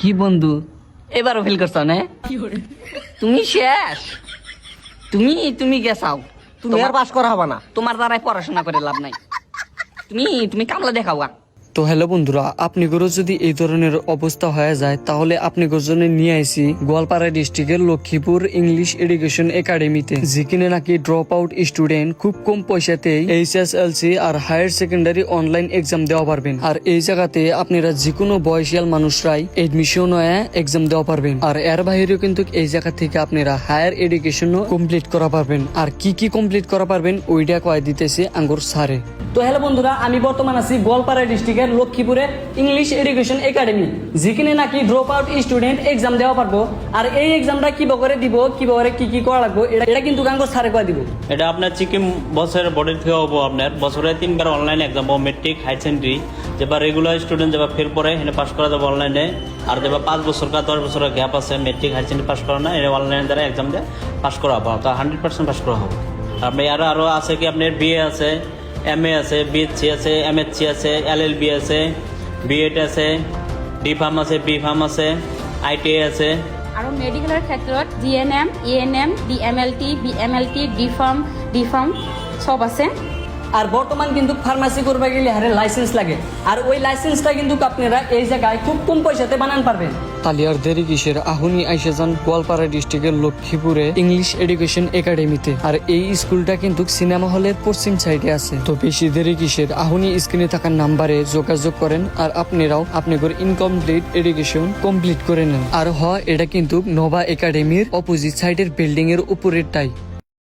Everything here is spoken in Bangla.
কি বন্ধু এবারও ফেল করছো না? তুমি শেষ, তুমি তুমি গেছাও, তুমি আর পাস করা হবে না। তোমার দ্বারাই পড়াশোনা করে লাভ নাই। তুমি তুমি কামলা দেখাও গা। তো হ্যালো বন্ধুরা, আপনি গরু যদি এই ধরনের অবস্থা হয়ে যায় তাহলে আপনি জন্য নিয়ে আইছি গোয়ালপাড়া ডিস্ট্রিক্টের লক্ষ্মীপুর ইংলিশ এডুকেশন একাডেমিতে, যেখানে নাকি ড্রপ আউট স্টুডেন্ট খুব কম পয়সাতেই HSLC আর হায়ার সেকেন্ডারি অনলাইন এক্সাম দেওয়া পারবেন। আর এই জায়গাতে আপনারা যে কোনো বয়সিয়াল মানুষরাই এডমিশন হয়ে এক্সাম দেওয়া পারবেন। আর এর বাইরেও কিন্তু এই জায়গা থেকে আপনারা হায়ার এডুকেশনও কমপ্লিট করা পারবেন। আর কি কি কমপ্লিট করা পারবেন ওইটা কয়ে দিতেছে আঙ্গুর সারে। তো হ্যালো বন্ধুরা, আমি বর্তমান আছি গোয়ালপাড়া ডিস্ট্রিক্টের লক্ষ্মীপুরে ইংলিশ এডুকেশন একাডেমি, যেখানে নাকি ড্রপ আউট স্টুডেন্ট এক্সাম দেওয়া পারবো। আর এই এক্সামটা কিভাবে দিব, কিভাবে কি করা লাগবে, এটা কিন্তু গাঙ্গো স্যারে কয়ে দিব। এটা আপনার সিকিম বছরের বোর্ডের থেকে হবো। আপনার বছরে 3 বার অনলাইন এক্সাম হবো, মেট্রিক হাই সেকেন্ডারি। যেবার রেগুলার স্টুডেন্ট যেবার ফেল পরে এখানে পাস করা যাবে অনলাইনে। আর যেবার 5 বছর কা 10 বছরের গ্যাপ আছে মেট্রিক হাই সেকেন্ডারি পাস করা না, এটা অনলাইনের দ্বারা এক্সাম দিয়ে পাস করা হবো। তো 100% পাস করা হবে। আপনি আরও আছে কি আপনার বিএ আছে, MA আছে, BSc আছে, MSc আছে, LLB আছে, B.Ed আছে, D ফার্ম আছে, B ফার্ম আছে, ITI আছে। আৰু মেডিকেলৰ ক্ষেত্ৰত GNM, ENM, DMLT, BMLT, D farm সব আছে। আর বর্তমান কিন্তু ফার্মাসি করবে গেলে হারে লাইসেন্স লাগে। আর ওই লাইসেন্সটা কিন্তু আপনারা এই জায়গায় খুব কম পয়সাতে বানান পারবেন। তালিয়ার দেরি কিসের, আহুনি আইসা যান গোয়ালপাড়া ডিস্ট্রিক্টের লক্ষ্মীপুরে ইংলিশ এডুকেশন একাডেমিতে। আর এই স্কুলটা কিন্তু সিনেমা হলের পশ্চিম সাইডে আছে। তো বেশি দেরি কিসের, আহুনি স্ক্রিনে থাকা নাম্বারে যোগাযোগ করেন আর আপনারাও আপনাদের ইনকমপ্লিট এডুকেশন কমপ্লিট করে নেন। আর এটা কিন্তু নোভা একাডেমির অপোজিট সাইডের বিল্ডিং এর উপরেরটাই।